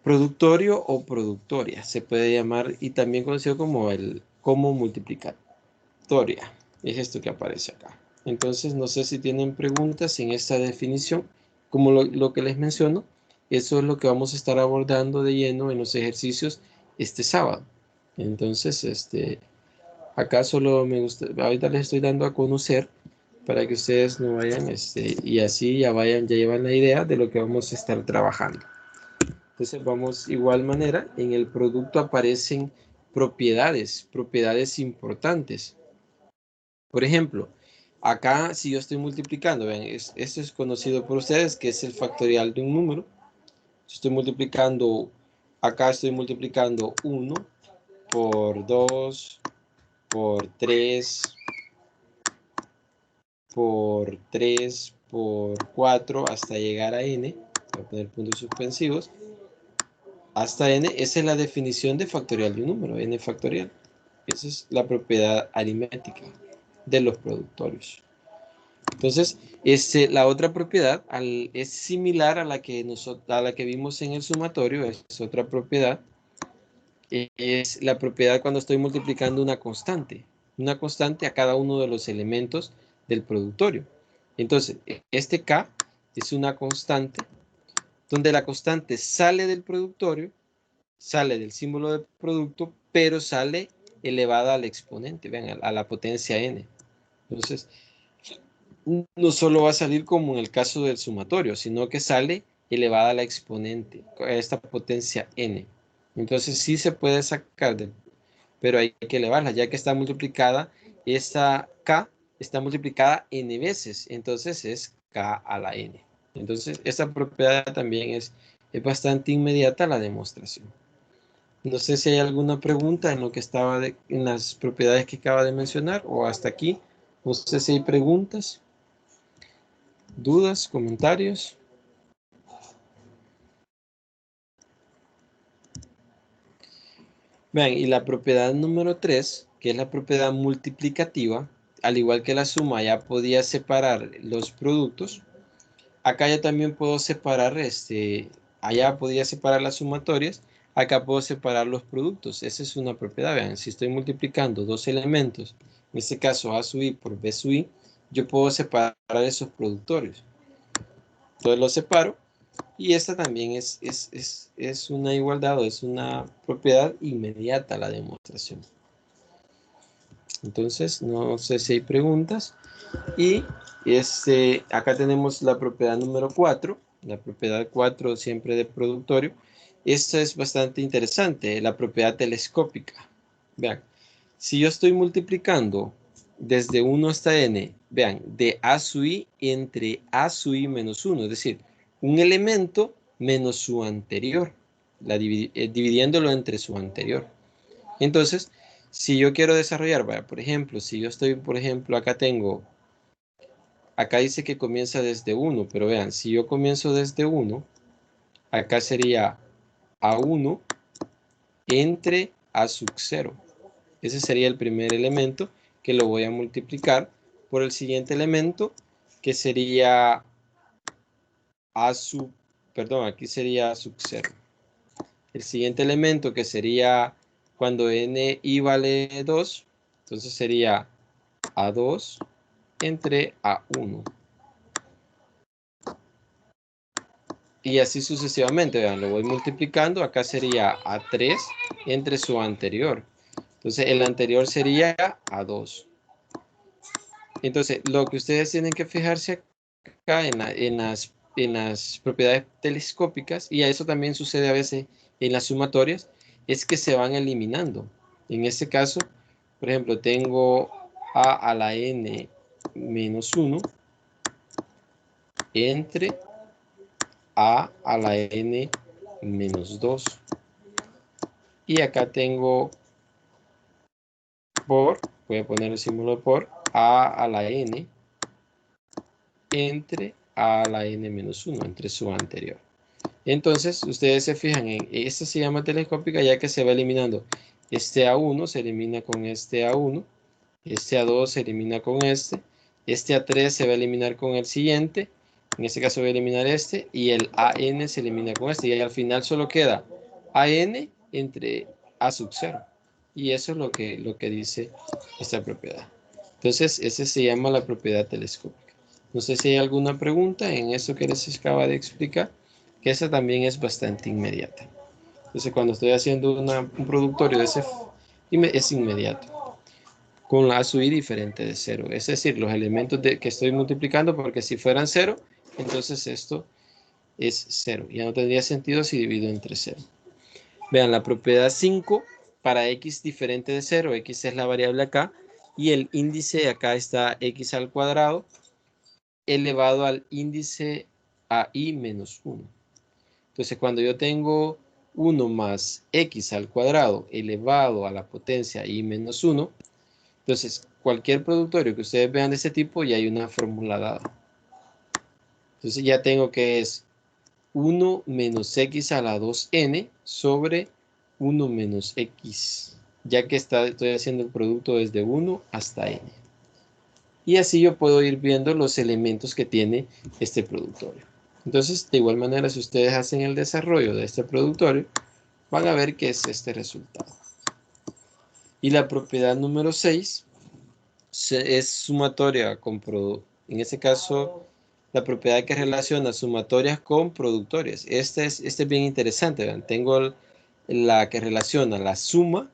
productorio o productoria. Se puede llamar y también conocido como multiplicatoria. Es esto que aparece acá. Entonces, no sé si tienen preguntas en esta definición. Como lo que les menciono, eso es lo que vamos a estar abordando de lleno en los ejercicios este sábado. Entonces, acá solo me gusta, ahorita les estoy dando a conocer para que ustedes no vayan, y así ya llevan la idea de lo que vamos a estar trabajando. Entonces vamos igual manera, en el producto aparecen propiedades importantes. Por ejemplo, acá si yo estoy multiplicando, vean, esto es conocido por ustedes, que es el factorial de un número. Si estoy multiplicando, acá estoy multiplicando 1 por 2, por 3, por 3, por 4, hasta llegar a n. Voy a poner puntos suspensivos. Hasta n, esa es la definición de factorial de un número, n factorial. Esa es la propiedad aritmética de los productorios. Entonces, la otra propiedad es similar a la que vimos en el sumatorio, es otra propiedad, es la propiedad cuando estoy multiplicando una constante a cada uno de los elementos del productorio. Entonces, este k es una constante, donde la constante sale del productorio, sale del símbolo del producto, pero sale elevada al exponente, vean, a la potencia n. Entonces, no solo va a salir como en el caso del sumatorio, sino que sale elevada a la exponente, a esta potencia n. Entonces sí se puede sacar, pero hay que elevarla, ya que está multiplicada, esta k está multiplicada n veces, entonces es k a la n. Entonces esta propiedad también es bastante inmediata a la demostración. No sé si hay alguna pregunta en lo que en las propiedades que acaba de mencionar o hasta aquí. No sé si hay preguntas, dudas, comentarios. Vean, y la propiedad número 3, que es la propiedad multiplicativa, al igual que la suma ya podía separar los productos, acá ya también puedo separar, allá podía separar las sumatorias, acá puedo separar los productos. Esa es una propiedad. Vean, si estoy multiplicando dos elementos, en este caso A sub i por B sub i, yo puedo separar esos productorios. Entonces los separo y esta también es una igualdad o es una propiedad inmediata la demostración. Entonces, no sé si hay preguntas. Y acá tenemos la propiedad número 4, la propiedad 4 siempre de productorio. Esta es bastante interesante, la propiedad telescópica. Vean, si yo estoy multiplicando desde 1 hasta n, vean, de a sub i entre a sub i menos 1, es decir, un elemento menos su anterior, dividiéndolo entre su anterior. Entonces, si yo quiero desarrollar, vaya, por ejemplo, si yo estoy, por ejemplo, acá dice que comienza desde 1, pero vean, si yo comienzo desde 1, acá sería A1 entre A sub 0. Ese sería el primer elemento que lo voy a multiplicar por el siguiente elemento que sería A sub, perdón, aquí sería A sub 0. El siguiente elemento que sería cuando ni vale 2, entonces sería A2 entre A1. Y así sucesivamente, vean, lo voy multiplicando, acá sería A3 entre su anterior. Entonces el anterior sería A2. Entonces lo que ustedes tienen que fijarse acá en las propiedades telescópicas, y a eso también sucede a veces en las sumatorias, es que se van eliminando. En este caso, por ejemplo, tengo a la n menos 1 entre a la n menos 2. Y acá tengo voy a poner el símbolo por, a la n entre a la n menos 1, entre su anterior. Entonces, ustedes se fijan en, esta se llama telescópica ya que se va eliminando. Este A1 se elimina con este A1, este A2 se elimina con este A3 se va a eliminar con el siguiente, en este caso voy a eliminar este, y el AN se elimina con este, y al final solo queda AN entre A sub 0. Y eso es lo que dice esta propiedad. Entonces, ese se llama la propiedad telescópica. No sé si hay alguna pregunta en eso que les acaba de explicar, que esa también es bastante inmediata. Entonces, cuando estoy haciendo un productorio de ese, es inmediato, con la sub i diferente de 0. Es decir, los elementos que estoy multiplicando, porque si fueran 0, entonces esto es 0. Ya no tendría sentido si divido entre 0. Vean, la propiedad 5 para x diferente de 0, x es la variable acá, y el índice acá está x al cuadrado elevado al índice a i menos 1. Entonces, cuando yo tengo 1 más x al cuadrado elevado a la potencia i menos 1, entonces cualquier productorio que ustedes vean de ese tipo ya hay una fórmula dada. Entonces ya tengo que es 1 menos x a la 2n sobre 1 menos x, ya que estoy haciendo el producto desde 1 hasta n. Y así yo puedo ir viendo los elementos que tiene este productorio. Entonces, de igual manera, si ustedes hacen el desarrollo de este productorio, van a ver que es este resultado. Y la propiedad número 6 es sumatoria con en este caso, la propiedad que relaciona sumatorias con productorias. Este es bien interesante. ¿Vean? Tengo la que relaciona la suma,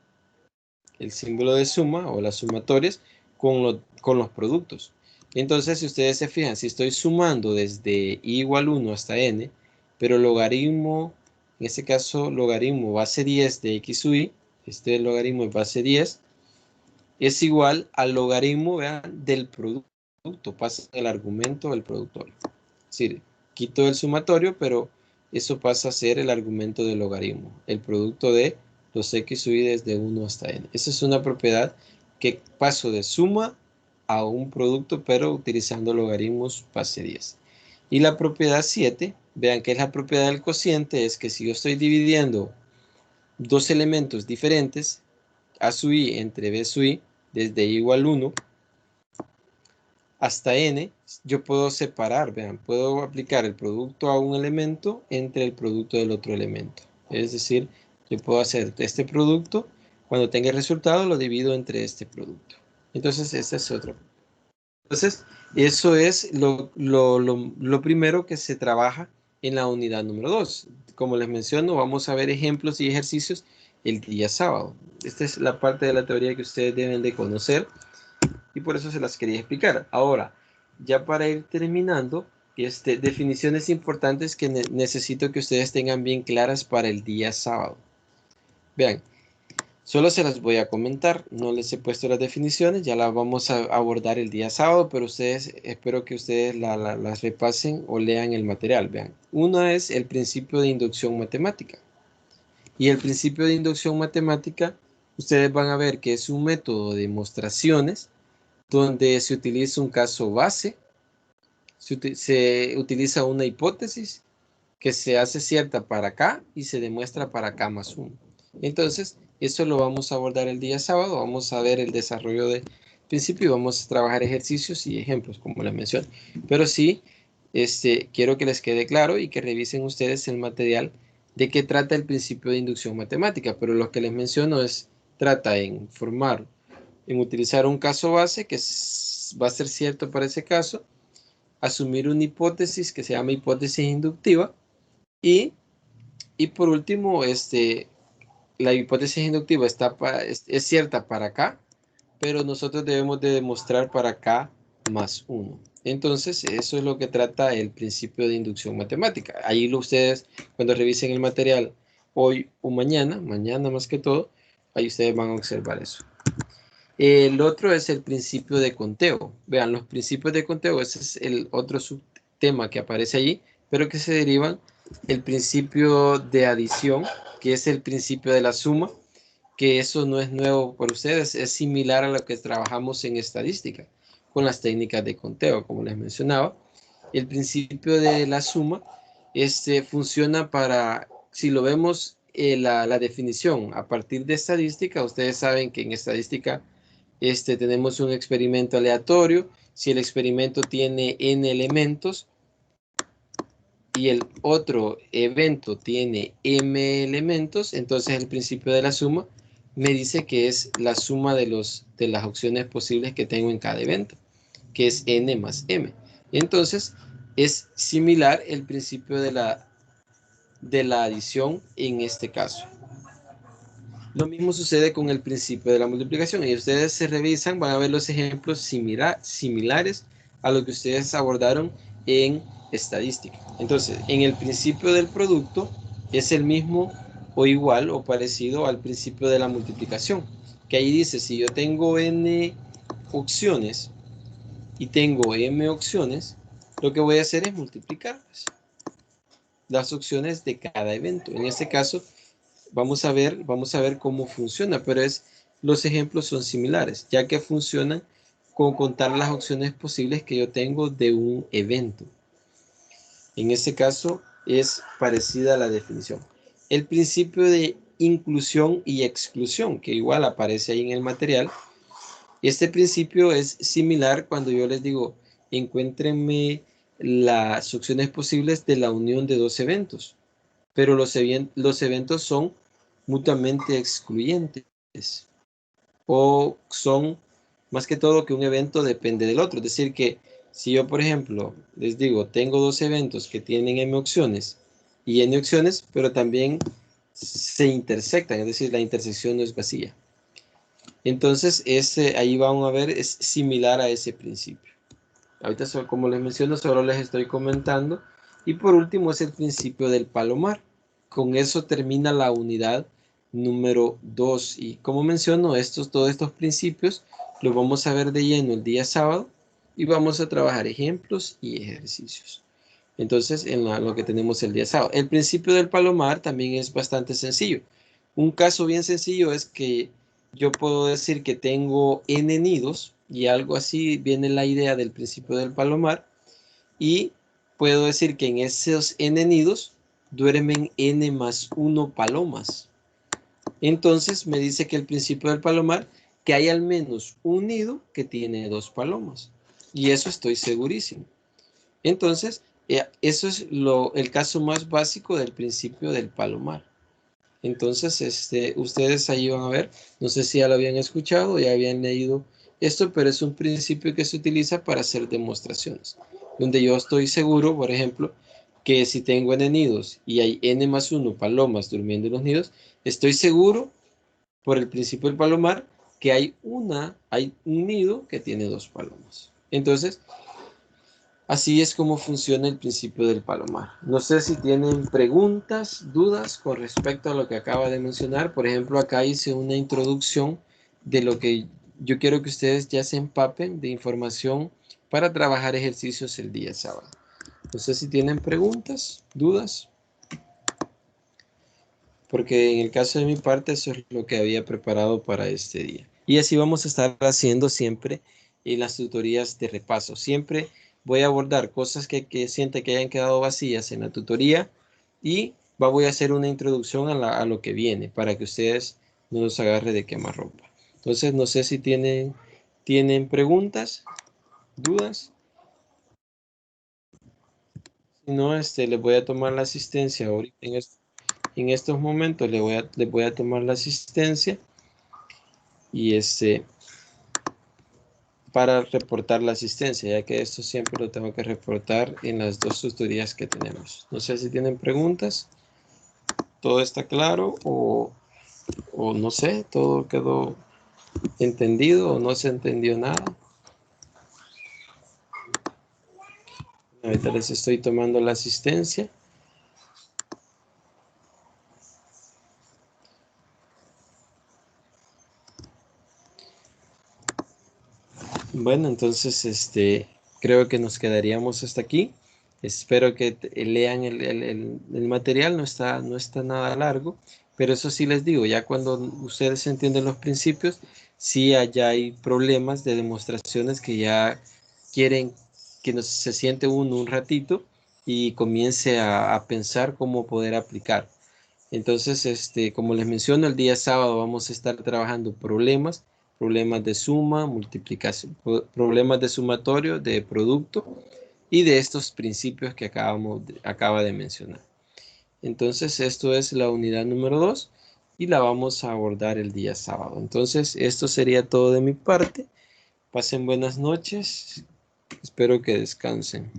el símbolo de suma o las sumatorias con los productos. Entonces, si ustedes se fijan, si estoy sumando desde i igual 1 hasta n, pero logaritmo, en este caso, logaritmo base 10 de x sub i, este logaritmo es base 10, es igual al logaritmo, vean, del producto, pasa el argumento del productorio. Es decir, quito el sumatorio, pero eso pasa a ser el argumento del logaritmo, el producto de los X sub i desde 1 hasta n. Esa es una propiedad que paso de suma a un producto, pero utilizando logaritmos base 10. Y la propiedad 7, vean que es la propiedad del cociente, es que si yo estoy dividiendo dos elementos diferentes, a sub i entre b sub i, desde i igual 1 hasta n, yo puedo separar, vean, puedo aplicar el producto a un elemento entre el producto del otro elemento. Es decir, yo puedo hacer este producto, cuando tenga el resultado lo divido entre este producto. Entonces, esta es otra. Entonces, eso es lo primero que se trabaja en la unidad número 2. Como les menciono, vamos a ver ejemplos y ejercicios el día sábado. Esta es la parte de la teoría que ustedes deben de conocer y por eso se las quería explicar. Ahora, ya para ir terminando, definiciones importantes que necesito que ustedes tengan bien claras para el día sábado. Vean, solo se las voy a comentar, no les he puesto las definiciones, ya las vamos a abordar el día sábado, pero espero que ustedes las repasen o lean el material. Vean, una es el principio de inducción matemática. Y el principio de inducción matemática, ustedes van a ver que es un método de demostraciones donde se utiliza un caso base, se utiliza una hipótesis que se hace cierta para K y se demuestra para K más 1. Entonces, eso lo vamos a abordar el día sábado, vamos a ver el desarrollo del principio y vamos a trabajar ejercicios y ejemplos, como les mencioné. Pero sí, quiero que les quede claro y que revisen ustedes el material de qué trata el principio de inducción matemática, pero lo que les menciono trata en utilizar un caso base que va a ser cierto para ese caso, asumir una hipótesis que se llama hipótesis inductiva y por último, la hipótesis inductiva es cierta para K, pero nosotros debemos de demostrar para K más 1. Entonces, eso es lo que trata el principio de inducción matemática. Ahí ustedes, cuando revisen el material hoy o mañana más que todo, ahí ustedes van a observar eso. El otro es el principio de conteo. Vean, los principios de conteo, ese es el otro subtema que aparece allí, pero que se derivan el principio de adición, que es el principio de la suma, que eso no es nuevo para ustedes, es similar a lo que trabajamos en estadística, con las técnicas de conteo, como les mencionaba. El principio de la suma funciona para, si lo vemos, la definición a partir de estadística, ustedes saben que en estadística tenemos un experimento aleatorio. Si el experimento tiene n elementos y el otro evento tiene m elementos, entonces el principio de la suma me dice que es la suma de las opciones posibles que tengo en cada evento, que es n más m. Entonces es similar el principio de la adición en este caso. Lo mismo sucede con el principio de la multiplicación. Y ustedes se revisan, van a ver los ejemplos similares a lo que ustedes abordaron en estadística. Entonces, en el principio del producto es el mismo o igual o parecido al principio de la multiplicación. Que ahí dice, si yo tengo n opciones y tengo m opciones, lo que voy a hacer es multiplicar las opciones de cada evento. En este caso, vamos a ver cómo funciona, pero los ejemplos son similares, ya que funcionan con contar las opciones posibles que yo tengo de un evento. En este caso es parecida a la definición. El principio de inclusión y exclusión, que igual aparece ahí en el material, este principio es similar cuando yo les digo, encuéntrenme las opciones posibles de la unión de dos eventos, pero los eventos son mutuamente excluyentes o son más que todo que un evento depende del otro. Es decir, que si yo, por ejemplo, les digo, tengo dos eventos que tienen m opciones y n opciones, pero también se intersectan, es decir, la intersección no es vacía. Entonces, ahí vamos a ver, es similar a ese principio. Ahorita, como les menciono, solo les estoy comentando. Y por último es el principio del palomar. Con eso termina la unidad número 2. Y como menciono, todos estos principios los vamos a ver de lleno el día sábado y vamos a trabajar ejemplos y ejercicios. Entonces, en lo que tenemos el día sábado. El principio del palomar también es bastante sencillo. Un caso bien sencillo es que yo puedo decir que tengo n nidos y algo así viene la idea del principio del palomar y puedo decir que en esos n nidos duermen n más 1 palomas. Entonces me dice que el principio del palomar, que hay al menos un nido que tiene 2 palomas. Y eso estoy segurísimo. Entonces, eso es el caso más básico del principio del palomar. Entonces, ustedes ahí van a ver, no sé si ya lo habían escuchado, ya habían leído esto, pero es un principio que se utiliza para hacer demostraciones, donde yo estoy seguro, por ejemplo, que si tengo n nidos y hay n más 1 palomas durmiendo en los nidos, estoy seguro, por el principio del palomar, que hay un nido que tiene 2 palomas. Entonces, así es como funciona el principio del palomar. No sé si tienen preguntas, dudas con respecto a lo que acaba de mencionar. Por ejemplo, acá hice una introducción de lo que yo quiero que ustedes ya se empapen de información para trabajar ejercicios el día sábado. No sé si tienen preguntas, dudas, porque en el caso de mi parte eso es lo que había preparado para este día. Y así vamos a estar haciendo siempre en las tutorías de repaso. Siempre voy a abordar cosas que sienta que hayan quedado vacías en la tutoría y voy a hacer una introducción a lo que viene para que ustedes no nos agarre de quemarropa. Entonces, no sé si tienen preguntas, dudas. Si no, les voy a tomar la asistencia ahorita en estos momentos les voy a tomar la asistencia y para reportar la asistencia, ya que esto siempre lo tengo que reportar en las 2 tutorías que tenemos. No sé si tienen preguntas, todo está claro o no sé, todo quedó entendido o no se entendió nada. Ahorita les estoy tomando la asistencia. Bueno, entonces creo que nos quedaríamos hasta aquí. Espero que lean el material, no está nada largo, pero eso sí les digo, ya cuando ustedes entienden los principios, sí allá hay problemas de demostraciones que ya quieren que se siente uno un ratito y comience a pensar cómo poder aplicar. Entonces, como les menciono, el día sábado vamos a estar trabajando problemas de suma, multiplicación, problemas de sumatorio, de producto y de estos principios que acaba de mencionar. Entonces, esto es la unidad número 2 y la vamos a abordar el día sábado. Entonces, esto sería todo de mi parte. Pasen buenas noches. Espero que descansen.